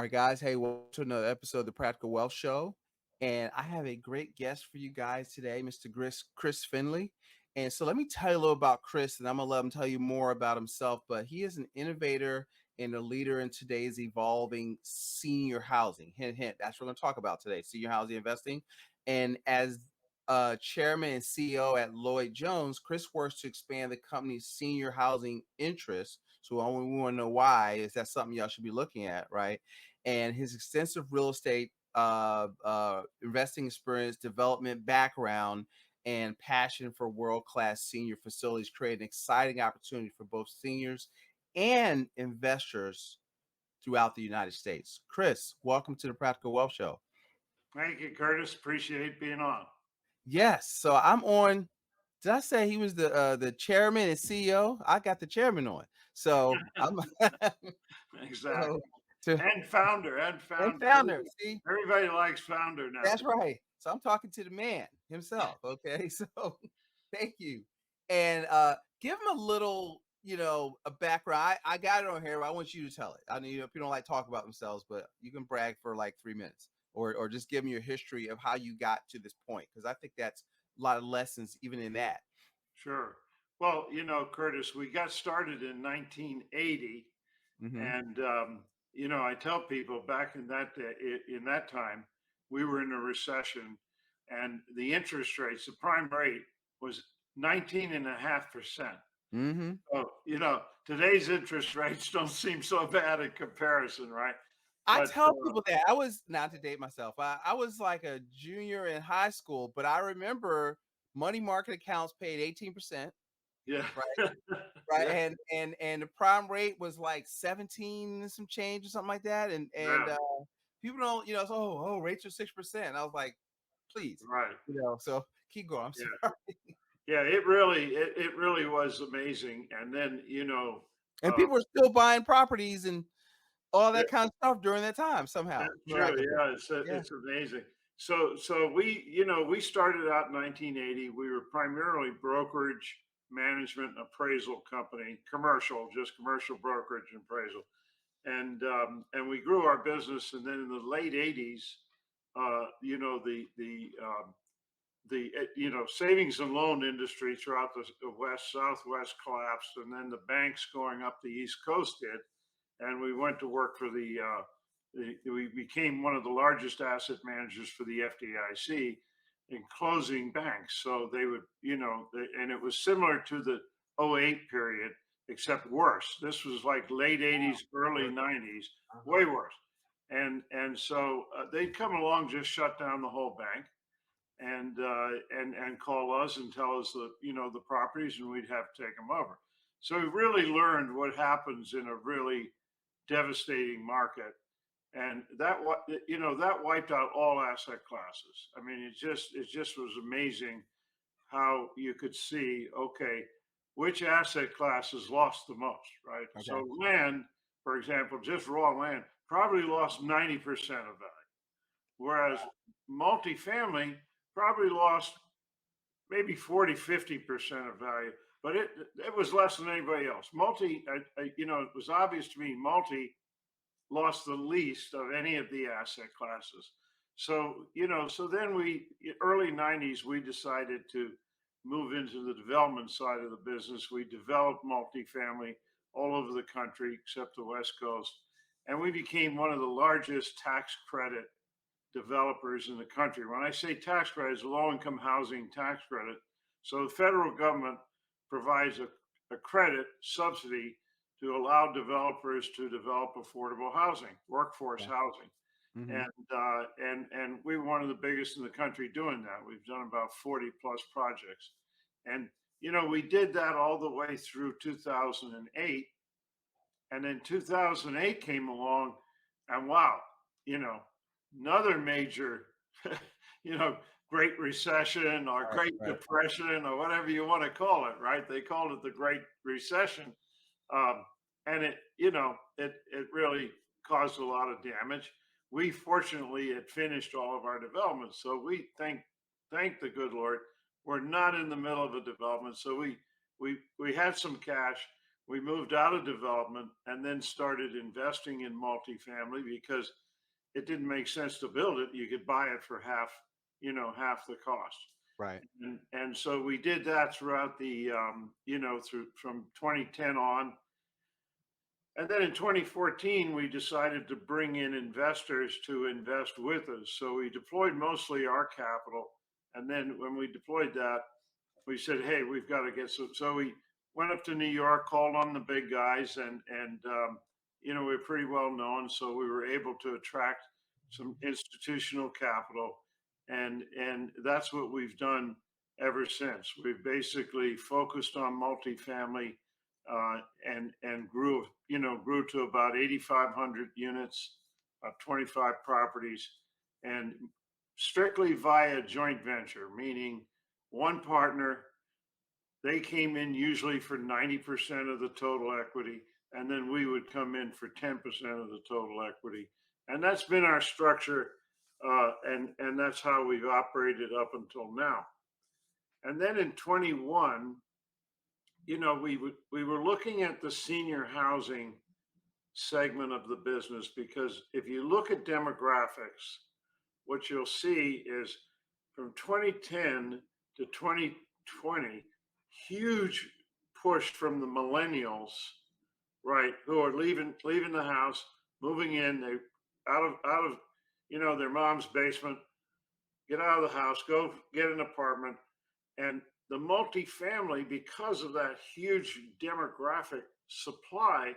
right, guys. Hey, welcome to another episode of the Practical Wealth Show. And I have a great guest for you guys today, Mr. Chris Finlay. And so let me tell you a little about Chris, and I'm going to let him tell you more about himself. But he is an innovator and a leader in today's evolving senior housing. Hint, hint. That's what we're going to talk about today, senior housing investing. And as chairman and CEO at Lloyd Jones, Chris works to expand the company's senior housing interests. So we want to know why. Is that something y'all should be looking at, right? And his extensive real estate investing experience, development background, and passion for world-class senior facilities create an exciting opportunity for both seniors and investors throughout the United States. Chris, welcome to the Practical Wealth Show. Thank you, Curtis. Appreciate being on. Yes, so I'm on. Did I say he was the chairman and CEO? I got the chairman on. So I'm Exactly. so, And founder. and founder. See, Everybody likes founder now. that's right. So I'm talking to the man himself. Okay. So thank you. And give him a little, a background. I got it on here, but I want you to tell it. I know people don't like talk about themselves, but you can brag for like 3 minutes or just give me your history of how you got to this point. Because I think that's a lot of lessons even in that. Sure. Well, Curtis, we got started in 1980. Mm-hmm. And, I tell people back in that time, we were in a recession and the interest rates, the prime rate was 19.5%. Mm-hmm. So, today's interest rates don't seem so bad in comparison, right? I But tell people that I was not to date myself. I was like a junior in high school, but I remember money market accounts paid 18%, yeah, right? Right. yeah, And the prime rate was like 17 and some change or something like that. And yeah, people don't, so rates are 6%. I was like, please, right, so keep going. I'm yeah, sorry. yeah. It really was amazing. And then And people were still buying properties and all yeah, that kind of stuff during that time somehow. that's true. Miraculously. Yeah, Yeah. it's amazing. So we started out in 1980. We were primarily brokerage, management, and appraisal company, just commercial brokerage and appraisal. And we grew our business. And then in the late 80s, the savings and loan industry throughout the Southwest collapsed, and then the banks going up the East Coast did, and we went to work for we became one of the largest asset managers for the FDIC in closing banks. So they would, and it was similar to the '08 period, except worse. This was like late 80s, early 90s, way worse. And so they'd come along, just shut down the whole bank and call us and tell us the properties, and we'd have to take them over. So we really learned what happens in a really devastating market, and that wiped out all asset classes. I mean, it just was amazing how you could see, okay, which asset classes lost the most, right? Okay. So land, for example, just raw land probably lost 90% of value, whereas multifamily probably lost maybe 40-50% of value, but it was less than anybody else. It was obvious to me multi lost the least of any of the asset classes. So then early 90s, we decided to move into the development side of the business. We developed multifamily all over the country except the West Coast, and we became one of the largest tax credit developers in the country. When I say tax credit, it's a low-income housing tax credit. So the federal government provides a credit subsidy to allow developers to develop affordable housing, workforce housing. Mm-hmm. And we're one of the biggest in the country doing that. We've done about 40 plus projects. And we did that all the way through 2008. And then 2008 came along, and wow, another major, Great Recession or Great Depression or whatever you want to call it, right? They called it the Great Recession. And it really caused a lot of damage. We fortunately had finished all of our developments. So we thank the good Lord, we're not in the middle of a development. So we had some cash. We moved out of development and then started investing in multifamily because it didn't make sense to build it. You could buy it for half the cost. Right. And so we did that throughout through from 2010 on. And then in 2014, we decided to bring in investors to invest with us. So we deployed mostly our capital. And then when we deployed that, we said, hey, we've got to get some. So we went up to New York, called on the big guys, and we're pretty well known. So we were able to attract some institutional capital. And that's what we've done ever since. We've basically focused on multifamily and grew to about 8,500 units, 25 properties, and strictly via joint venture, meaning one partner. They came in usually for 90% of the total equity, and then we would come in for 10% of the total equity. And that's been our structure, and that's how we've operated up until now. And then in 21, we were looking at the senior housing segment of the business, because if you look at demographics, what you'll see is from 2010 to 2020, huge push from the millennials, right, who are leaving the house, moving in, they out of their mom's basement, get out of the house, go get an apartment. And the multifamily, because of that huge demographic supply,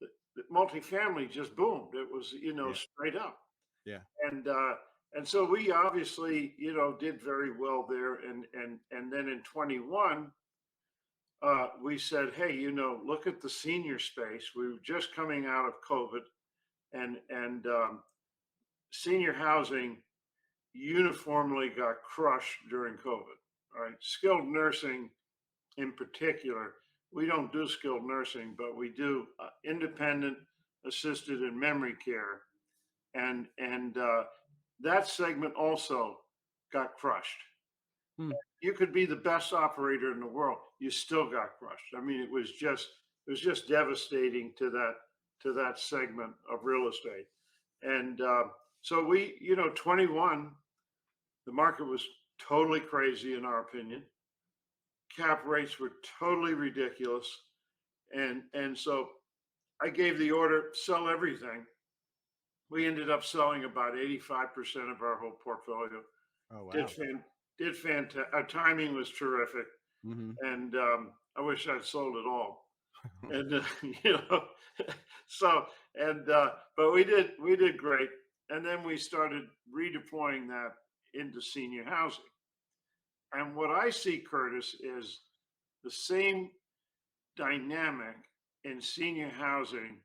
the multifamily just boomed. It was, Yeah. straight up. Yeah. And so we obviously, did very well there. And then in 21, we said, hey, look at the senior space. We were just coming out of COVID, and senior housing uniformly got crushed during COVID. Right, skilled nursing in particular. We don't do skilled nursing, but we do independent, assisted, and memory care, and that segment also got crushed. Hmm. You could be the best operator in the world, you still got crushed. I mean, it was just devastating to that segment of real estate. And so 21, the market was totally crazy in our opinion. Cap rates were totally ridiculous, and so I gave the order, sell everything. We ended up selling about 85% of our whole portfolio. Oh Did wow. did fantastic. Our timing was terrific, Hmm. and I wish I'd sold it all. And you know, so but we did great, and then we started redeploying that into senior housing. And what I see, Curtis, is the same dynamic in senior housing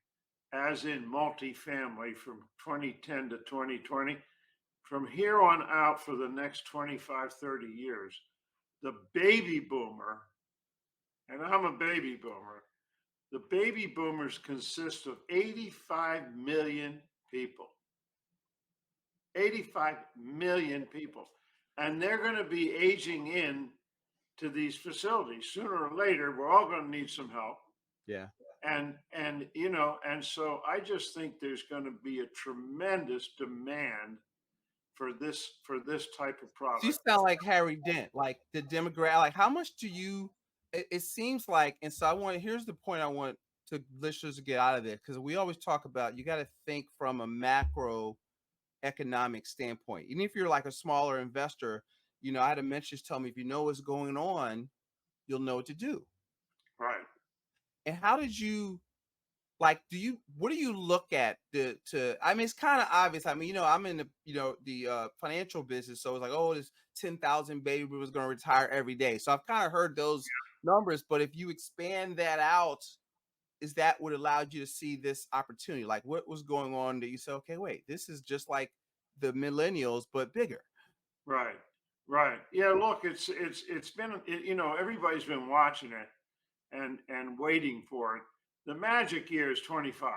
as in multifamily from 2010 to 2020. From here on out for the next 25, 30 years, the baby boomer, and I'm a baby boomer, the baby boomers consist of 85 million people. 85 million people. And they're going to be aging in to these facilities. Sooner or later, we're all going to need some help. Yeah. And so I just think there's going to be a tremendous demand for this type of So you product. sound like Harry Dent, like the demographic. Like, how much do you? It seems like, and so I want. Here's the point I want to listeners to get out of this, because we always talk about you got to think from a macro economic standpoint. Even if you're like a smaller investor, I had a mentor tell me if you know what's going on, you'll know what to do. Right. And how did you like? What do you look at to? I mean, it's kind of obvious. I mean, I'm in the financial business, so it's like, oh, there's 10,000 baby boomers going to retire every day. So I've kind of heard those numbers, but if you expand that out, is that what allowed you to see this opportunity? Like, what was going on that you said, okay, wait, this is just like the millennials, but bigger. Right. Right. Yeah, look, it's been everybody's been watching it and waiting for it. The magic year is 25.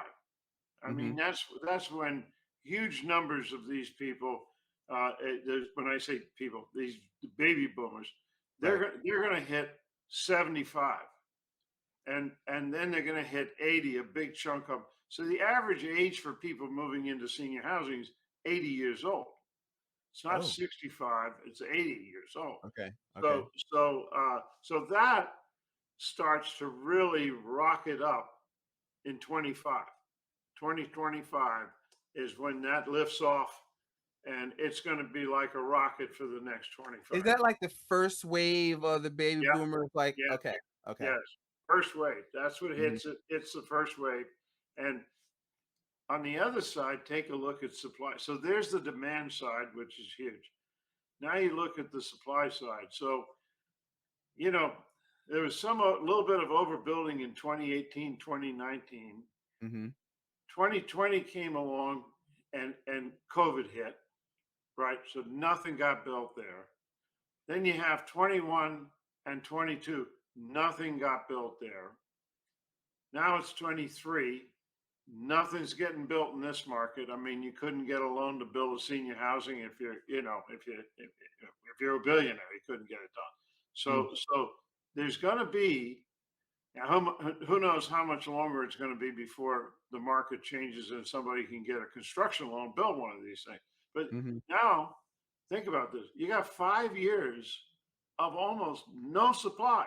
I Hmm. mean, that's when huge numbers of these people, when I say people, these baby boomers, Right. they're going to hit 75. and then they're going to hit 80, a big chunk of. So the average age for people moving into senior housing is 80 years old. It's not Oh, 65, it's 80 years old. okay. Okay. So that starts to really rocket up in 25. 2025 is when that lifts off, and it's going to be like a rocket for the next Is 25. that like the first wave of the baby Yeah, boomers? Like, yeah, okay. Okay. yes. First wave. That's what Mhm. hits it. It's the first wave. And on the other side, take a look at supply. So there's the demand side, which is huge. Now you look at the supply side. So, you know, there was some a little bit of overbuilding in 2018, 2019. Mhm. 2020 came along and COVID hit, right? So nothing got built there. Then you have 21 and 22, nothing got built there. Now it's 23. Nothing's getting built in this market. I mean, you couldn't get a loan to build a senior housing if you're, if you're a billionaire, you couldn't get it done. Mm. So there's going to be, now who knows how much longer it's going to be before the market changes and somebody can get a construction loan, build one of these things. But Mhm. now think about this: you got 5 years of almost no supply,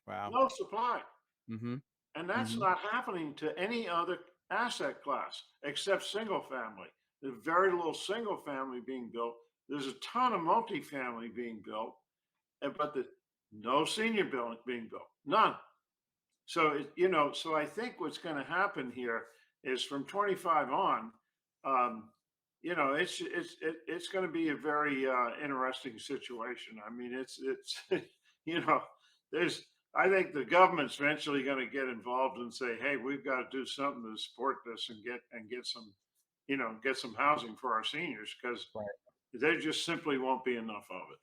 Wow. no supply. Mhm. And that's Mhm. not happening to any other asset class except single family. There's very little single family being built. There's a ton of multifamily being built, but no senior building being built, none. So so I think what's going to happen here is from 25 on, um, it's going to be a very interesting situation. I mean, it's you know, there's I think the government's eventually going to get involved and say, hey, we've got to do something to support this and get some, get some housing for our seniors because Right. there just simply won't be enough of it.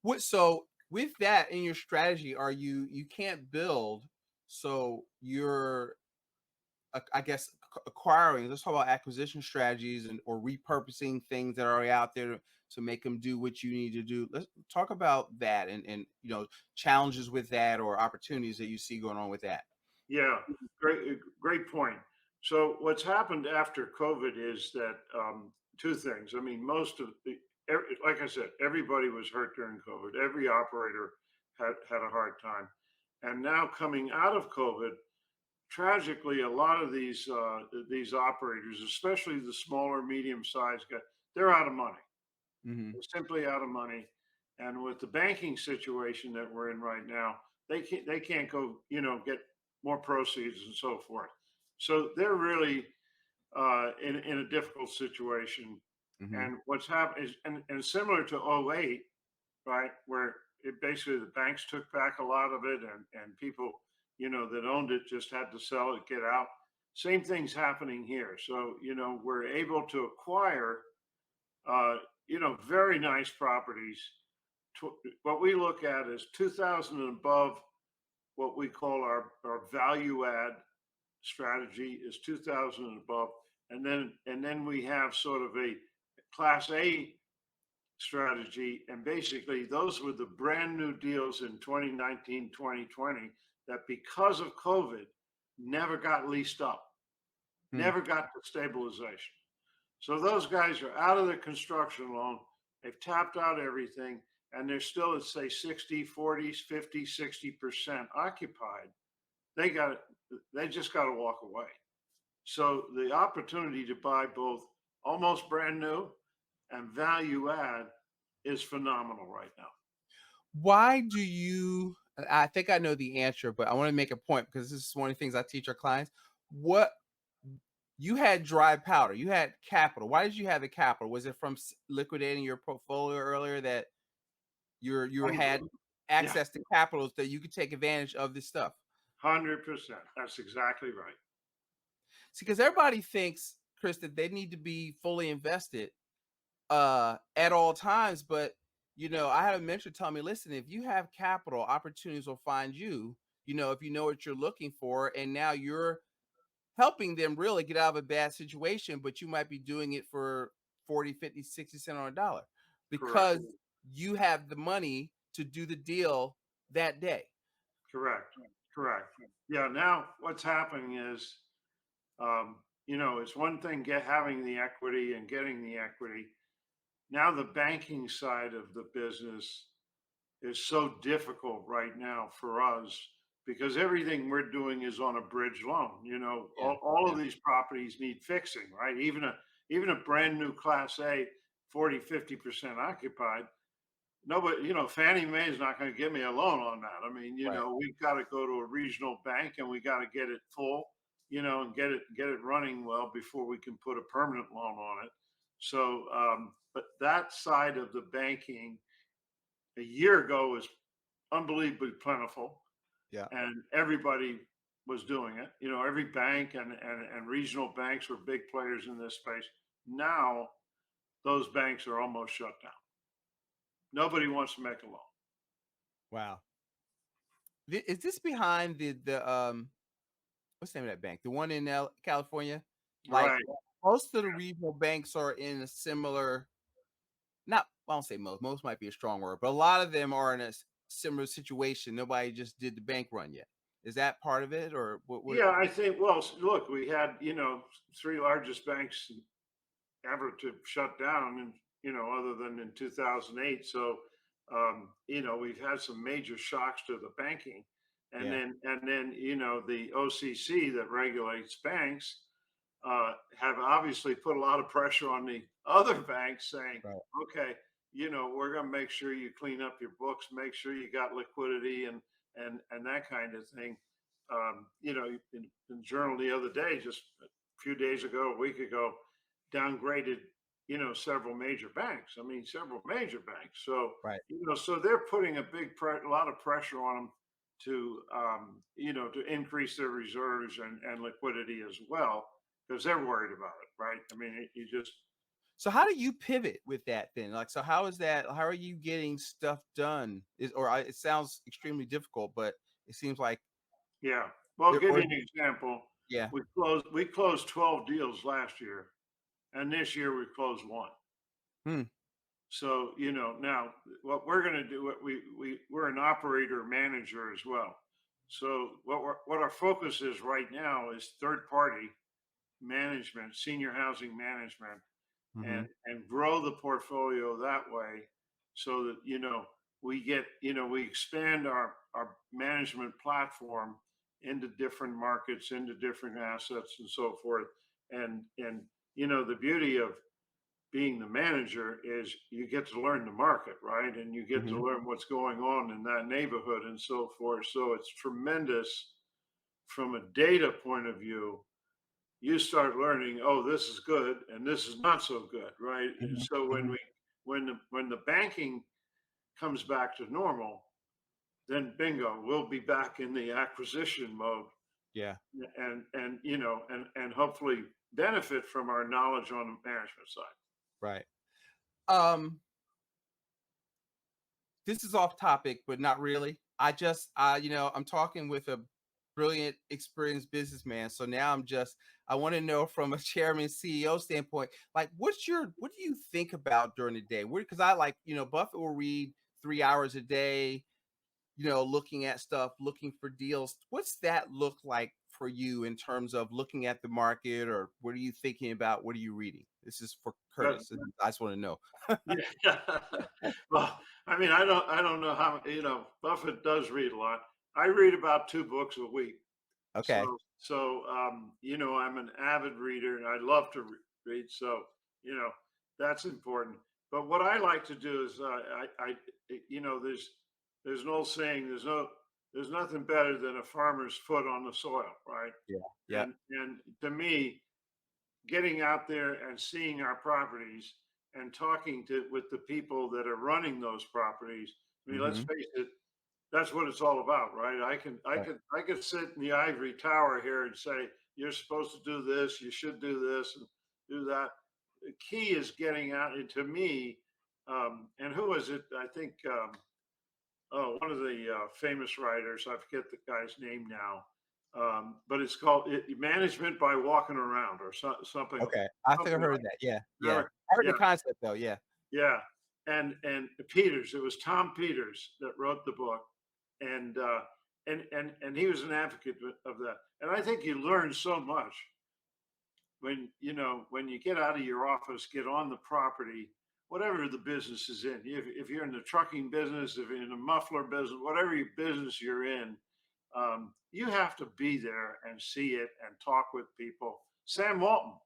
What so with that in your strategy, are you can't build, so you're I guess acquiring. Let's talk about acquisition strategies and or repurposing things that are already out there to make them do what you need to do. Let's talk about that and challenges with that or opportunities that you see going on with that. Yeah, great point. So what's happened after COVID is that two things. I mean, like I said, everybody was hurt during COVID. Every operator had a hard time, and now coming out of COVID, tragically, a lot of these operators, especially the smaller, medium-sized guys, they're out of money. Hmm. They're simply out of money, and with the banking situation that we're in right now, they can't go get more proceeds and so forth. So they're really in a difficult situation. Hmm. And what's happened is, and similar to '08, right, where it basically the banks took back a lot of it, and people that owned it just had to sell it, get out. Same thing's happening here. So we're able to acquire very nice properties. What we look at is 2,000 and above. What we call our value add strategy is 2,000 and above, and then we have sort of a class A strategy, and basically those were the brand new deals in 2019, 2020 that because of COVID never got leased up, never got to stabilization. So those guys are out of their construction loan. They've tapped out everything, and they're still at say 60, 40, 50, 60% occupied. They got they just got to walk away. So the opportunity to buy both almost brand new and value add is phenomenal right now. Why do you? I think I know the answer, but I want to make a point because this is one of the things I teach our clients. What you had dry powder, you had capital. Why did you have the capital? Was it from liquidating your portfolio earlier that you had Yeah, access to capitals that you could take advantage of this stuff? 100%. That's exactly right. See, because everybody thinks, Chris, that they need to be fully invested at all times. But I had a mentor tell me, listen, if you have capital, opportunities will find you, if you know what you're looking for. And now you're helping them really get out of a bad situation, but you might be doing it for 40, 50, 60 cents on a dollar Correct. because you have the money to do the deal that day. Correct. correct. Yeah. Now what's happening is, it's one thing having the equity and getting the equity. Now the banking side of the business is so difficult right now for us because everything we're doing is on a bridge loan. Yeah, All yeah, of these properties need fixing, right? Even a brand new class A, 40, 50% occupied. Nobody, Fannie Mae is not going to give me a loan on that. I mean, right. we've got to go to a regional bank and we got to get it full, and get it running well before we can put a permanent loan on it. So, but that side of the banking a year ago was unbelievably plentiful, Yeah. and everybody was doing it. Every bank and regional banks were big players in this space. Now those banks are almost shut down. Nobody wants to make a loan. Wow. Is this behind the what's the name of that bank? The one in California? Like Right. most of the regional banks are in a similar, not I won't say most might be a strong word, but a lot of them are in a similar situation. Nobody just did the bank run yet. Is that part of it, or what? Yeah, I think. Well, look, we had three largest banks ever to shut down, and other than in 2008. So, we've had some major shocks to the banking, and Yeah. then the OCC that regulates banks have obviously put a lot of pressure on the other banks, saying, Right. okay, we're going to make sure you clean up your books, make sure you got liquidity and that kind of thing. In the journal the other day, just a few days ago, a week ago, downgraded, several major banks. I mean, several major banks. So, Right. so they're putting a lot of pressure on them to, to increase their reserves and liquidity as well, because they're worried about it, right? I mean, you just, So how do you pivot with that then? Like, so how is that? How are you getting stuff done? It sounds extremely difficult, but it seems like yeah. Well, I'll there. give Or you an example. yeah. We closed 12 deals last year, and this year we closed one. Hmm. So, now what we're going to do, we're an operator manager as well. So what our focus is right now is third party management, senior housing management, Hmm. and grow the portfolio that way, so that we expand our management platform into different markets, into different assets, and so forth. And the beauty of being the manager is you get to learn the market, right? And you get to Hmm. learn what's going on in that neighborhood and so forth. So it's tremendous from a data point of view. You start learning, oh, this is good and this is not so good, right? And Hmm. so Hmm. when the banking comes back to normal, then bingo, we'll be back in the acquisition mode, Yeah. and hopefully benefit from our knowledge on the management side. Right. Um. This is off topic, but not really. I'm talking with a brilliant, experienced businessman. So now I want to know from a chairman CEO standpoint, like, what do you think about during the day? Because I like, Buffett will read 3 hours a day, looking at stuff, looking for deals. What's that look like for you in terms of looking at the market, or what are you thinking about? What are you reading? This is for But Curtis. I just want to know. yeah, well, I mean, I don't know how, Buffett does read a lot. I read about 2 books a week. Okay. So, I'm an avid reader and I love to read. So, you know, that's important. But what I like to do is, there's an old saying, there's nothing better than a farmer's foot on the soil, right? Yeah. Yeah. And to me, getting out there and seeing our properties and talking with the people that are running those properties. I mean, let's Hmm. face it, that's what it's all about, right? I could sit in the ivory tower here and say, you're supposed to do this, you should do this and do that. The key is getting out. And to me, and who is it? I think, one of the famous writers, I forget the guy's name now, but it's called Management by Walking Around, or something. Okay. I think I Something heard like that. Yeah. Yeah. that. I heard the Yeah, concept though. Yeah. yeah. And Peters, it was Tom Peters that wrote the book, and and he was an advocate of that. And I think you learn so much when when you get out of your office, get on the property, whatever the business is in. If you're in the trucking business, if you're in the muffler business, whatever your business you're in, you have to be there and see it and talk with people. Sam Yeah.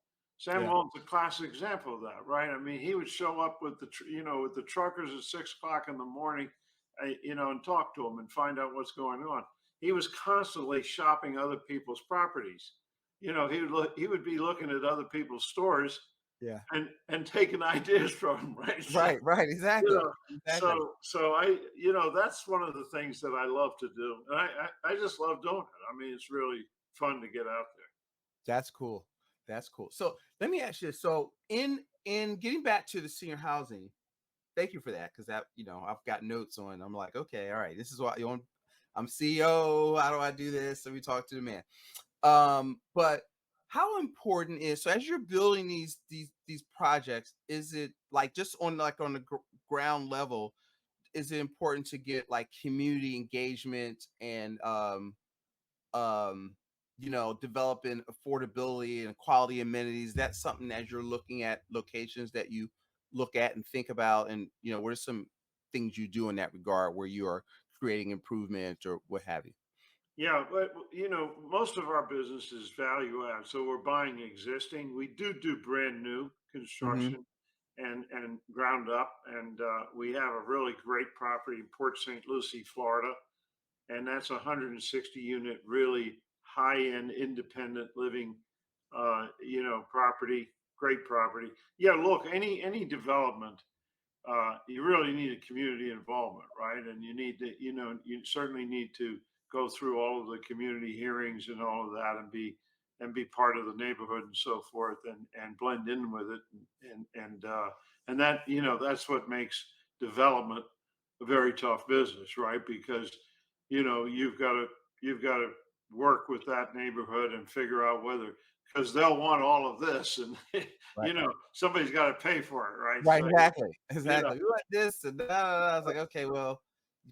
Walton's a classic example of that, right? I mean, he would show up with with the truckers at 6 o'clock in the morning, and talk to them and find out what's going on. He was constantly shopping other people's properties. He would be looking at other people's stores Yeah. and taking ideas from them, right? So, Right. Right. you Exactly. know, Exactly. that's one of the things that I love to do, and I just love doing it. I mean, it's really fun to get out there. That's cool. That's cool. So let me ask you this. So in getting back to the senior housing, thank you for that, because that, I've got notes on. I'm like, okay, all right, this is what you want. I'm CEO. How do I do this? So we talk to the man. But how important is, so as you're building these projects, is it like just on the ground level, is it important to get like community engagement and um developing affordability and quality amenities? That's something, as you're looking at locations, that you look at and think about, and what are some things you do in that regard where you are creating improvement or what have you? Yeah, but most of our business is value add, so we're buying existing. We do brand new Hmm. construction and ground up, and we have a really great property in Port St. Lucie, Florida, and that's a 160 unit, really high end independent living, property. Great property. Yeah, look, any development, you really need a community involvement, right? And you need to, you certainly need to go through all of the community hearings and all of that, and be part of the neighborhood and so forth, and blend in with it, and that that's what makes development a very tough business, right? Because you've got to work with that neighborhood and figure out whether, because they'll want all of this, and Right. somebody's got to pay for it, right? Right, So exactly, you know, exactly. You want this and da, da, da, da. I was like, okay, well,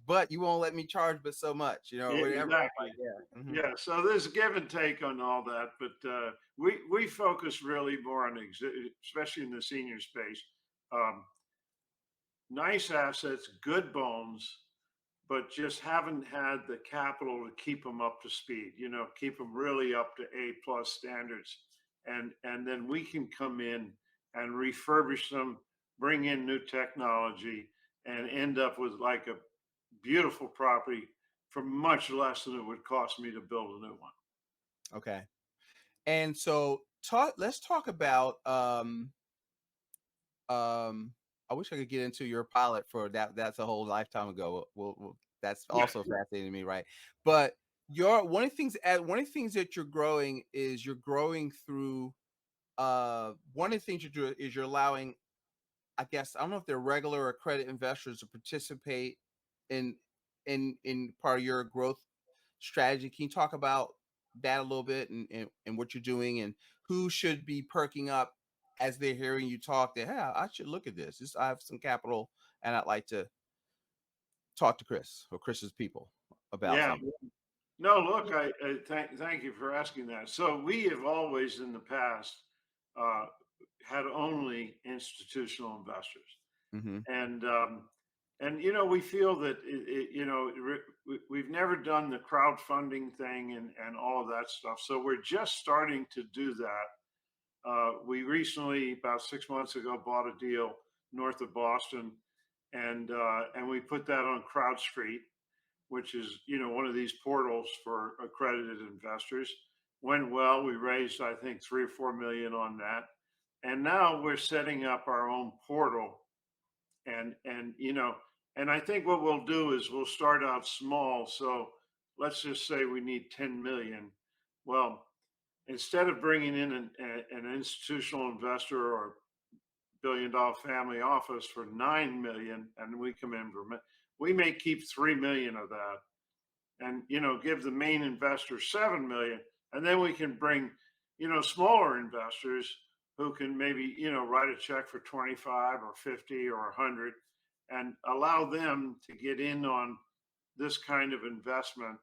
but you won't let me charge but so much, or whatever. I'm exactly. like, yeah. Hmm. Yeah. So there's give and take on all that, but we focus really more on especially in the senior space. Um, Nice assets, good bones, but just haven't had the capital to keep them up to speed. Keep them really up to A+ standards, and then we can come in and refurbish them, bring in new technology, and end up with like a beautiful property for much less than it would cost me to build a new one. Okay. And so let's talk about um I wish I could get into your pilot for that. That's a whole lifetime ago. That's Yeah, also fascinating to me, right? But your one of the things that you're growing is you're growing through one of the things you're doing is you're allowing, I guess, I don't know if they're regular or credit investors, to participate in in part of your growth strategy. Can you talk about that a little bit, and what you're doing, and who should be perking up as they're hearing you talk, that, hey, I should look at this. I have some capital and I'd like to talk to Chris or Chris's people about yeah. something. No, look, I thank you for asking that. So we have always in the past uh, had only institutional investors, Hmm. and we feel that we've never done the crowdfunding thing and all of that stuff. So we're just starting to do that. We recently, about 6 months ago, bought a deal north of Boston, and we put that on Crowd Street, which is one of these portals for accredited investors. Went well. We raised, I think, 3 or 4 million on that, and now we're setting up our own portal. And I think what we'll do is we'll start out small. So let's just say we need 10 million. Well, instead of bringing in an institutional investor or billion-dollar family office for 9 million, and we come in we may keep 3 million of that, and give the main investor 7 million, and then we can bring smaller investors who can maybe write a check for 25 or 50 or 100, and allow them to get in on this kind of investment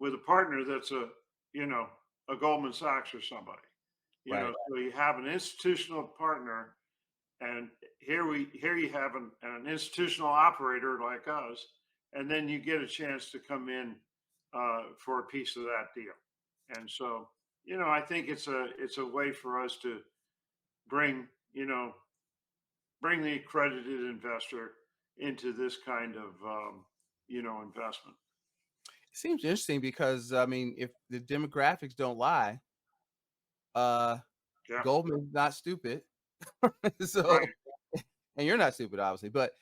with a partner that's you know, a Goldman Sachs or somebody. Right. So you have an institutional partner, and here you have an institutional operator like us, and then you get a chance to come in for a piece of that deal. And so, I think it's a way for us to bring bring the accredited investor into this kind of investment. It seems interesting because I mean, if the demographics don't lie, uh, Yeah, Goldman's not stupid. right. So, and you're not stupid, obviously, but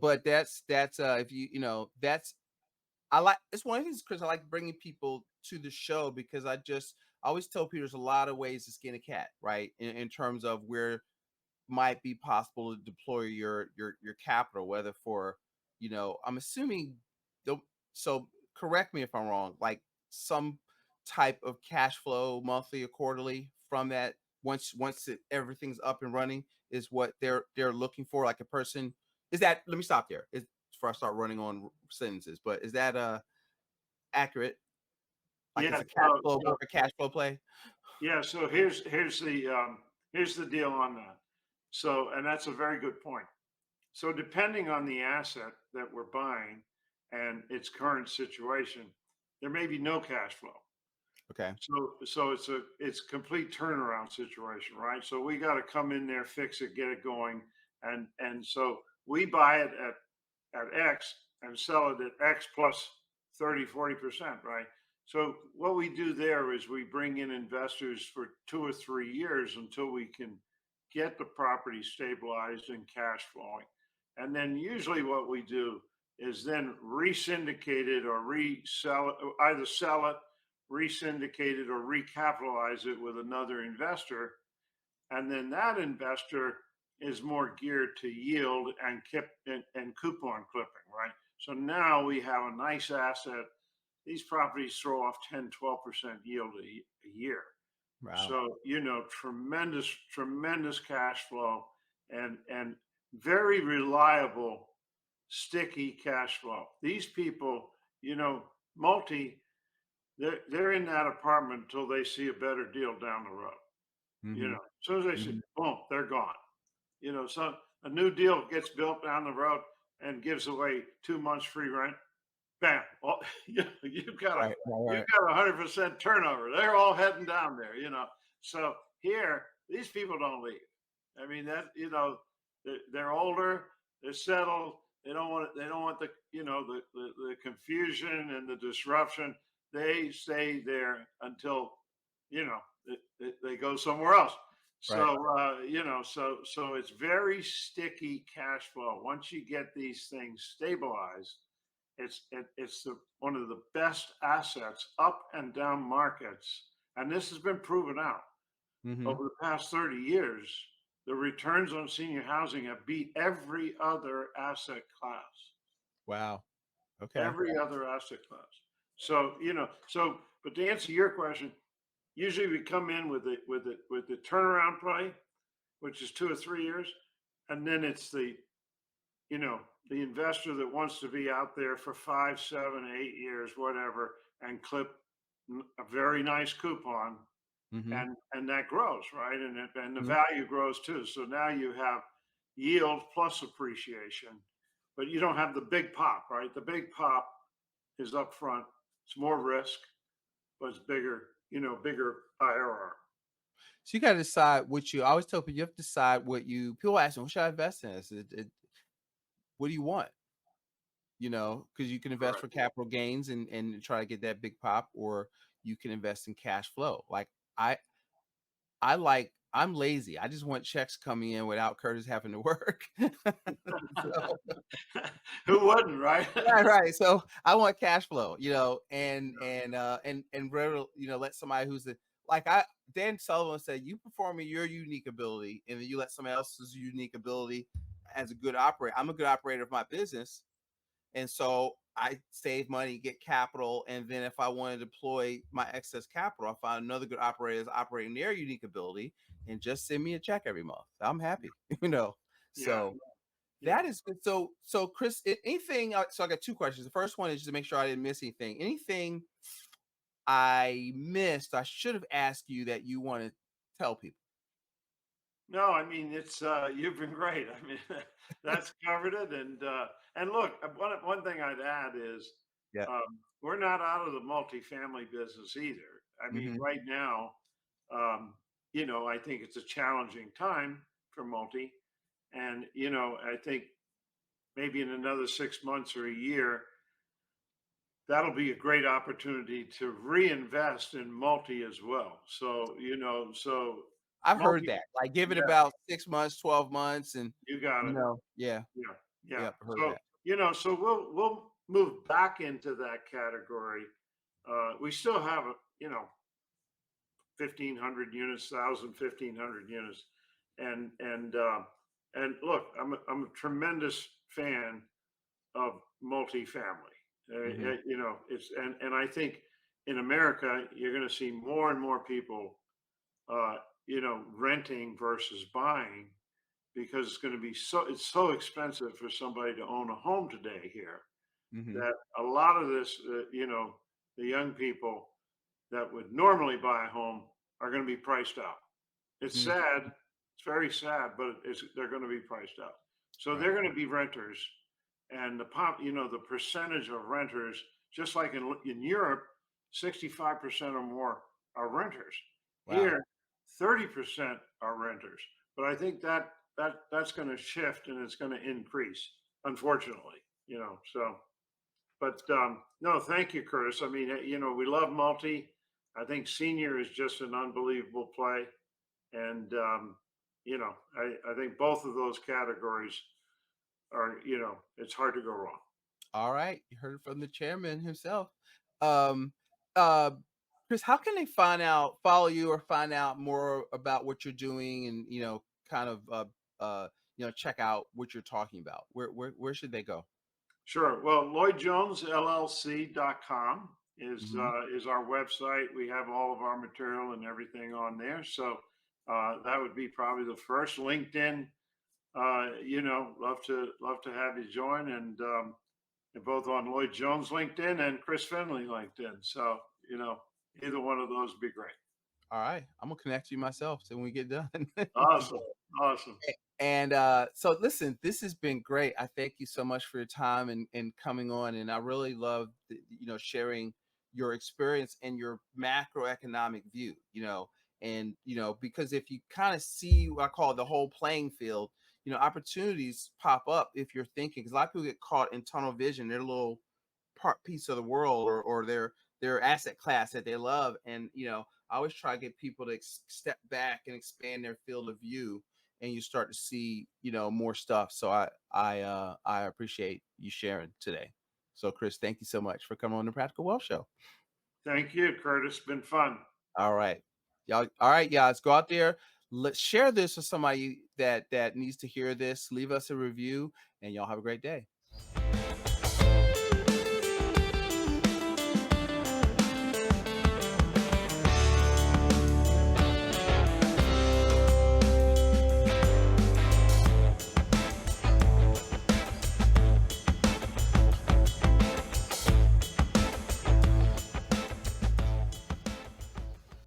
but that's if that's I like it's one of these, Chris. I like bringing people to the show because I always tell people there's a lot of ways to skin a cat, right? In terms of where might be possible to deploy your capital, whether for, I'm assuming the so correct me if I'm wrong, like some type of cash flow monthly or quarterly from that everything's up and running is what they're looking for. Like a person is that let me stop there. Is before I start running on sentences, but is that accurate? Like Yeah. it's a cash flow, more of a cash flow play? Yeah, so here's the deal on that. So, and that's a very good point. So, depending on the asset that we're buying and its current situation, there may be no cash flow. Okay. So it's a complete turnaround situation, right? So we got to come in there, fix it, get it going, and so we buy it at X and sell it at X plus 30-40%, right? So what we do there is we bring in investors for 2 or 3 years until we can get the property stabilized and cash flowing. And then usually what we do is then re-syndicate it or resell it, either sell it, re-syndicate it, or recapitalize it with another investor. And then that investor is more geared to yield and coupon clipping, right? So now we have a nice asset. These properties throw off 10-12% yield a year. Wow. So, tremendous cash flow and very reliable, sticky cash flow. These people, multi, they're in that apartment until they see a better deal down the road. Hmm. As soon as they see, Hmm. boom, they're gone. So a new deal gets built down the road and gives away 2 months free rent. Bam! Well, you've got a Right. Right. you've Right. got 100% turnover. They're all heading down there. So here, these people don't leave. I mean they're older, they're settled. They don't want the confusion and the disruption. They stay there until you know they go somewhere else. Right. So so it's very sticky cash flow. Once you get these things stabilized, it's one of the best assets up and down markets, and this has been proven out Hmm. over the past 30 years. The returns on senior housing have beat every other asset class, Wow. Okay. every other asset class. But to answer your question, usually we come in with the turnaround play, which is 2 or 3 years, and then it's the investor that wants to be out there for 5, 7, 8 years, whatever, and clip a very nice coupon, Hmm. and that grows, right? And the Hmm. value grows too. So now you have yield plus appreciation, but you don't have the big pop, right? The big pop is up front. It's more risk, but it's bigger, bigger IRR. So you got to decide what you. I always tell people you have to decide what you. People ask me, "What should I invest in?" I said, "What do you want?" Because you can invest for Correct. capital gains and try to get that big pop, or you can invest in cash flow. Like I, I'm lazy. I just want checks coming in without Curtis having to work. So, Who wouldn't, right? right, right. So I want cash flow, and rather, let somebody who's Dan Sullivan said, you perform in your unique ability, and then you let somebody else's unique ability as a good operator. I'm a good operator of my business, and so I save money, get capital, and then if I want to deploy my excess capital, I find another good operator is operating their unique ability, and just send me a check every month. I'm happy, Yeah, So yeah. that is good. So Chris, anything? So I got two questions. The first one is just to make sure I didn't miss anything. Anything I missed, I should have asked you that you want to tell people? No, I mean, it's, you've been great. I mean, that's covered it, and look, one thing I'd add is, Yeah. we're not out of the multifamily business either. I mean, Hmm. right now, um, I think it's a challenging time for multi, and, I think maybe in another 6 months or a year, that'll be a great opportunity to reinvest in multi as well. So, I've heard multi that. Like, give it yeah, about 6 months, 12 months, and you got it. yeah, Yeah, yeah. yep, heard So, that. we'll move back into that category. We still have a, 1,500 units, 1,000, 1,500 units, and look, I'm a tremendous fan of multifamily. Hmm. It's and I think in America you're going to see more and more people, renting versus buying because it's so expensive for somebody to own a home today here Hmm. that a lot of this, the young people that would normally buy a home are going to be priced out. It's Hmm. sad. It's very sad, but they're going to be priced out. So they're Right. going to be renters, and the percentage of renters, just like in Europe, 65% or more are renters. Wow. Here, 30% are renters. But I think that's going to shift and it's going to increase, unfortunately. So. But no, thank you, Curtis. I mean, we love multi. I think senior is just an unbelievable play, and I think both of those categories are, it's hard to go wrong. All right, you heard it from the chairman himself. Um, uh, Chris, how can they follow you, or find out more about what you're doing, and kind of check out what you're talking about? Where should they go? Sure. Well, LloydJonesLLC.com Hmm. is our website. We have all of our material and everything on there. So that would be probably the first. LinkedIn, love to have you join, and they're both on Lloyd Jones LinkedIn and Chris Finlay LinkedIn. So, either one of those would be great. All right, I'm gonna connect you myself so when we get done. Awesome. Awesome. And so listen, this has been great. I thank you so much for your time and coming on. And I really love sharing your experience and your macroeconomic view, and because if you kind of see what I call the whole playing field, opportunities pop up if you're thinking, because a lot of people get caught in tunnel vision, their little part piece of the world, or their asset class that they love. And I always try to get people to step back and expand their field of view, and you start to see more stuff. So I appreciate you sharing today. So Chris, thank you so much for coming on the Practical Wealth Show. Thank you, Curtis. Been fun. All right, y'all. All right, guys, go out there. Let's share this with somebody that needs to hear this. Leave us a review, and y'all have a great day.